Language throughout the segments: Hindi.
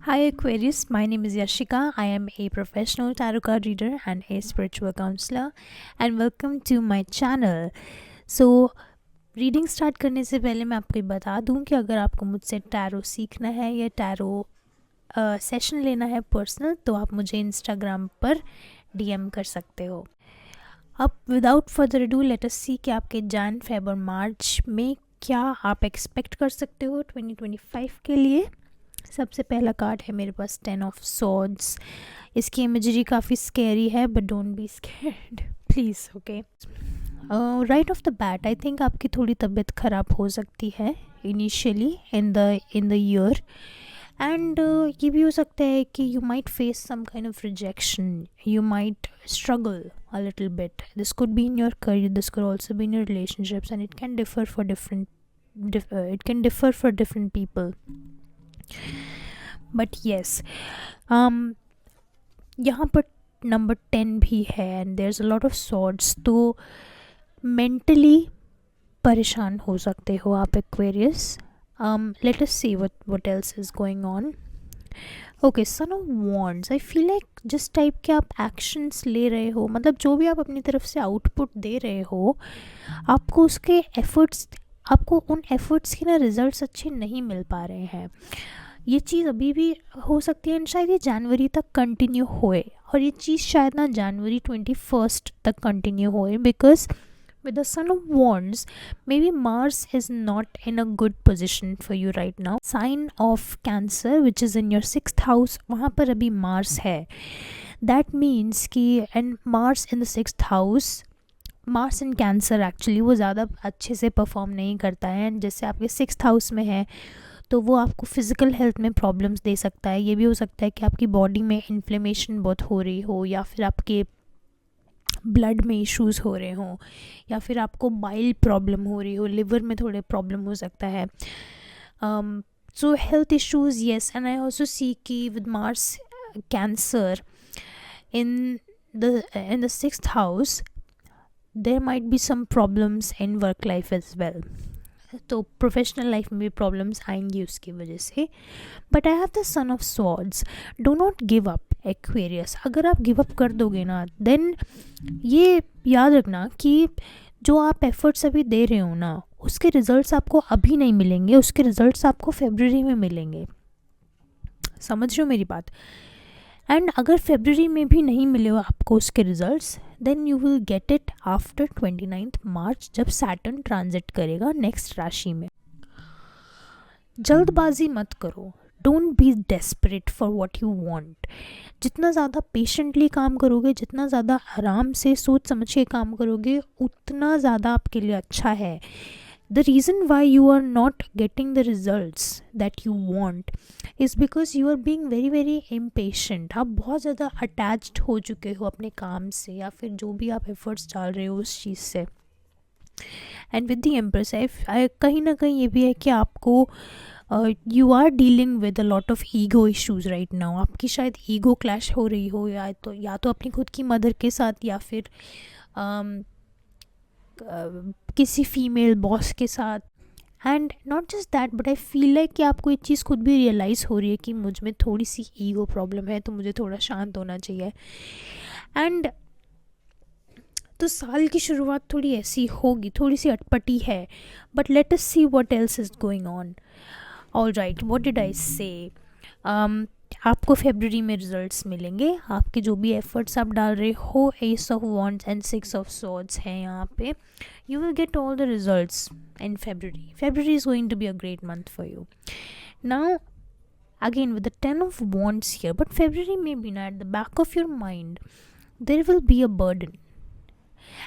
Hi Aquarius, my name is Yashika. I am a professional tarot card reader and a spiritual counselor and welcome to my channel. So reading start करने से पहले मैं आपको बता दूं कि अगर आपको मुझसे टैरो सीखना है या टैरो सेशन लेना है पर्सनल तो आप मुझे इंस्टाग्राम पर डीएम कर सकते हो। अब without further do let us see कि आपके जैन फेब और मार्च में क्या आप एक्सपेक्ट कर सकते हो 2025 के लिए। सबसे पहला कार्ड है मेरे पास 10 ऑफ सॉर्ड्स। इसकी इमेजरी काफ़ी स्कैरी है but don't be scared please, okay. Right off the bat I think आपकी थोड़ी तबीयत ख़राब हो सकती है initially in the year and ये भी हो सकता है कि you might face some kind of rejection, you might struggle a little bit. This could be in your career, this could also be in your relationships, and it can differ for different people. But yes, यहाँ पर नंबर 10 भी है and there is a lot of swords. तो मेंटली परेशान हो सकते हो आप Aquarius. Let us see what else is going on. Okay, son of wands, I feel like जिस टाइप के आप एक्शंस ले रहे हो, मतलब जो भी आप अपनी तरफ से आउटपुट दे रहे हो, आपको उसके एफर्ट्स, आपको उन एफर्ट्स के ना रिजल्ट्स अच्छे नहीं मिल पा रहे हैं। ये चीज़ अभी भी हो सकती है एंड शायद ये जनवरी तक कंटिन्यू होए, और ये चीज़ शायद ना जनवरी 21 तक कंटिन्यू होए, because with the Son of Wands, maybe Mars is not in a good position for you right now. Sign of Cancer, which is in your 6th house, वहाँ पर अभी Mars है. That means कि and Mars in the 6th house, Mars in Cancer actually वो ज़्यादा अच्छे से परफॉर्म नहीं करता है, एंड जैसे आपके 6th हाउस में है तो वो आपको फिज़िकल हेल्थ में प्रॉब्लम्स दे सकता है। ये भी हो सकता है कि आपकी बॉडी में इन्फ्लेमेशन बहुत हो रही हो, या फिर आपके ब्लड में इश्यूज़ हो रहे हों, या फिर आपको बाइल प्रॉब्लम हो रही हो, लिवर में थोड़े प्रॉब्लम हो सकता है। So health issues yes, and I also see कि with Mars Cancer in the 6th house there might be some problems in work life as well. तो प्रोफेशनल लाइफ में भी प्रॉब्लम्स आएंगी उसकी वजह से। But I have the son of swords, do not give up Aquarius. अगर आप गिव अप कर दोगे ना, देन ये याद रखना कि जो आप एफर्ट्स अभी दे रहे हो ना, उसके रिजल्ट्स आपको अभी नहीं मिलेंगे, उसके रिजल्ट्स आपको फरवरी में मिलेंगे। समझ रहे हो मेरी बात? एंड अगर फरवरी में भी नहीं मिले हो आपको उसके results, then you will get it after 29 March, जब सैटर्न ट्रांजिट करेगा नेक्स्ट राशि में। जल्दबाजी मत करो, don't be desperate for what you want. जितना ज़्यादा पेशेंटली काम करोगे, जितना ज़्यादा आराम से सोच समझ के काम करोगे, उतना ज़्यादा आपके लिए अच्छा है। The reason why you are not getting the results that you want is because you are being very very impatient. आप बहुत ज़्यादा attached हो चुके हो अपने काम से, या फिर जो भी आप efforts डाल रहे हो उस चीज़ से। And with the Empress, कहीं ना कहीं ये भी है कि आपको you are dealing with a lot of ego issues right now. आपकी शायद ego clash हो रही हो, या तो अपनी खुद की मदर के साथ, या फिर किसी फीमेल बॉस के साथ। And not just that, but I feel like कि आपको ये चीज़ खुद भी रियलाइज़ हो रही है कि मुझ में थोड़ी सी ईगो प्रॉब्लम है, तो मुझे थोड़ा शांत होना चाहिए। एंड तो साल की शुरुआत थोड़ी ऐसी होगी, थोड़ी सी अटपटी है, but let us see what else is going on. All right, what did I से? आपको फरवरी में रिजल्ट्स मिलेंगे। आपके जो भी एफर्ट्स आप डाल रहे हो, S of wands and 6 of swords हैं यहाँ पे, you will get all the results in February. February is going to be a great month for you. Now, again with the 10 of wands here, but February may be not, at the back of your mind there will be a burden.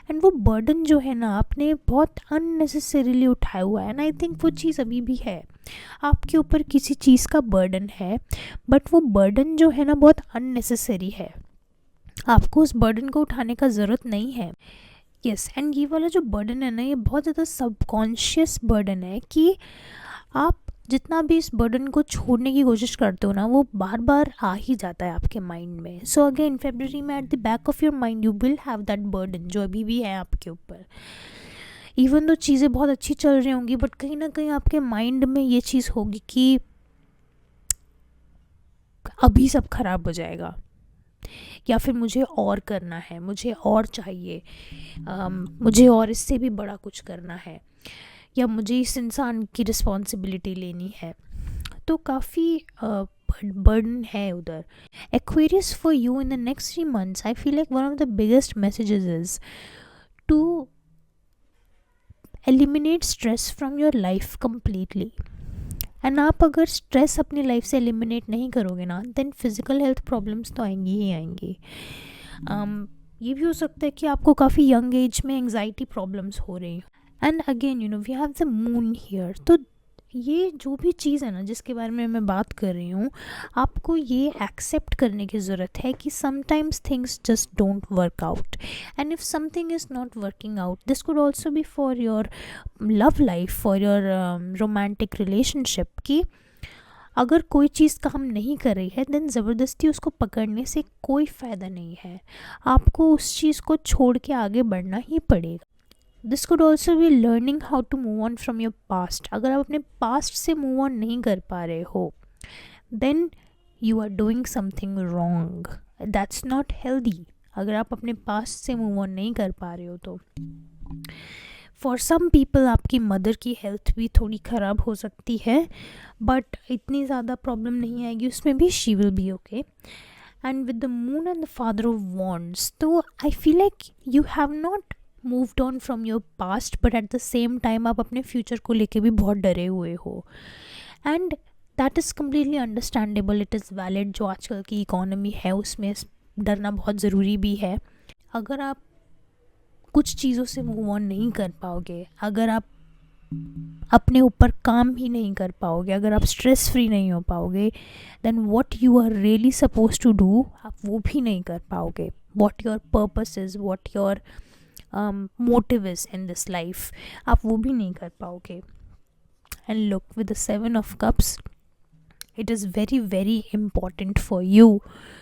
And वो बर्डन जो है ना, आपने बहुत अननेसेसरीली उठाया हुआ है, एंड आई थिंक वो चीज़ अभी भी है। आपके ऊपर किसी चीज़ का बर्डन है, बट वो बर्डन जो है ना बहुत अननेसेसरी है। आपको उस बर्डन को उठाने का ज़रूरत नहीं है। यस, एंड ये वाला जो बर्डन है ना, ये बहुत ज़्यादा सबकॉन्शियस बर्डन है कि आप जितना भी इस बर्डन को छोड़ने की कोशिश करते हो ना, वो बार बार आ ही जाता है आपके माइंड में। सो अगेन फरवरी में at the back of your mind you will have that burden जो अभी भी है आपके ऊपर। इवन तो चीज़ें बहुत अच्छी चल रही होंगी, बट कहीं ना कहीं आपके माइंड में ये चीज़ होगी कि अभी सब खराब हो जाएगा, या फिर मुझे और करना है, मुझे और चाहिए, मुझे और इससे भी बड़ा कुछ करना है, या मुझे इस इंसान की रिस्पॉन्सिबिलिटी लेनी है। तो काफ़ी बर्डन है उधर। Aquarius for you in the next 3 months, I feel like one of the biggest messages is to eliminate stress from your life completely. And आप अगर स्ट्रेस अपनी लाइफ से एलिमिनेट नहीं करोगे ना, देन फिज़िकल हेल्थ प्रॉब्लम्स तो आएंगी ही आएंगी। ये भी हो सकता है कि आपको काफ़ी यंग एज में एंग्जाइटी प्रॉब्लम्स हो रही हैं। And again you know we have the moon here, तो ये जो भी चीज़ है ना जिसके बारे में मैं बात कर रही हूँ, आपको ये एक्सेप्ट करने की ज़रूरत है कि sometimes things just don't work out. And if something is not working out, this could also B for your love life, for your romantic relationship, कि अगर कोई चीज़ काम नहीं कर रही है देन ज़बरदस्ती उसको पकड़ने से कोई फ़ायदा नहीं है, आपको उस चीज़ को छोड़ के आगे बढ़ना ही पड़ेगा। This could also be learning how to move on from your past. अगर आप अपने पास्ट से मूव ऑन नहीं कर पा रहे हो, then you are doing something wrong, that's not healthy. अगर आप अपने पास्ट से मूव ऑन नहीं कर पा रहे हो तो फॉर सम पीपल आपकी मदर की हेल्थ भी थोड़ी ख़राब हो सकती है, बट इतनी ज़्यादा प्रॉब्लम नहीं आएगी उसमें भी, she will be okay. And with the moon and the father of wands, तो I feel like you have not moved on from your past, but at the same time आप अपने फ्यूचर को लेके भी बहुत डरे हुए हो। And that is completely understandable, it is valid. जो आजकल की इकोनॉमी है उसमें डरना बहुत ज़रूरी भी है। अगर आप कुछ चीज़ों से मूव ऑन नहीं कर पाओगे, अगर आप अपने ऊपर काम ही नहीं कर पाओगे, अगर आप स्ट्रेस फ्री नहीं हो पाओगे, then what you are really suppose to do आप वो भी नहीं कर पाओगे। What your purpose is, what your motive is in this life, आप वो भी नहीं कर पाओगे। And look, with the 7 of Cups, it is very very important for you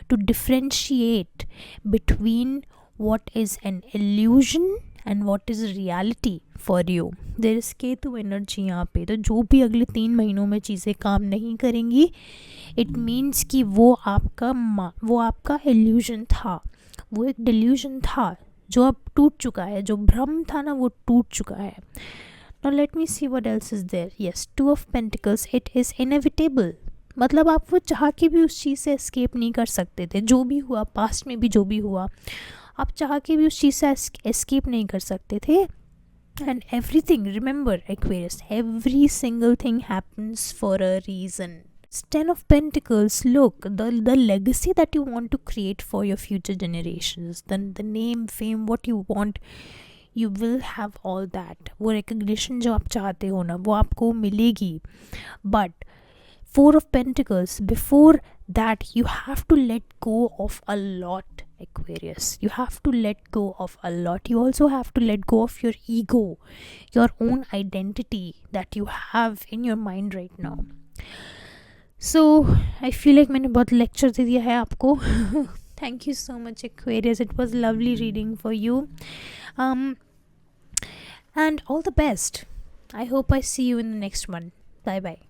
to differentiate between what is an illusion and what is reality for you. There is Ketu energy यहाँ पे, तो जो भी अगले 3 महीनों में चीज़ें काम नहीं करेंगी, it means कि वो आपका illusion था, वो एक delusion था जो अब टूट चुका है, जो भ्रम था ना वो टूट चुका है। Now let me see what else is there. Yes, 2 of Pentacles, it is inevitable. मतलब आप वो चाह के भी उस चीज़ से एस्केप नहीं कर सकते थे। जो भी हुआ पास्ट में भी, जो भी हुआ आप चाह के भी उस चीज़ से एस्केप नहीं कर सकते थे। And everything, remember Aquarius, every single thing happens for a reason. 10 of Pentacles, look, the legacy that you want to create for your future generations, the name, fame, what you want, you will have all that. वो recognition जो आप चाहते हो ना वो आपको मिलेगी। But 4 of Pentacles, before that you have to let go of a lot, Aquarius. You have to let go of a lot. You also have to let go of your ego, your own identity that you have in your mind right now. So I feel like मैंने बहुत lecture दे दिया है आपको। Thank you so much, Aquarius. It was lovely reading for you. And all the best. I hope I see you in the next one. Bye bye.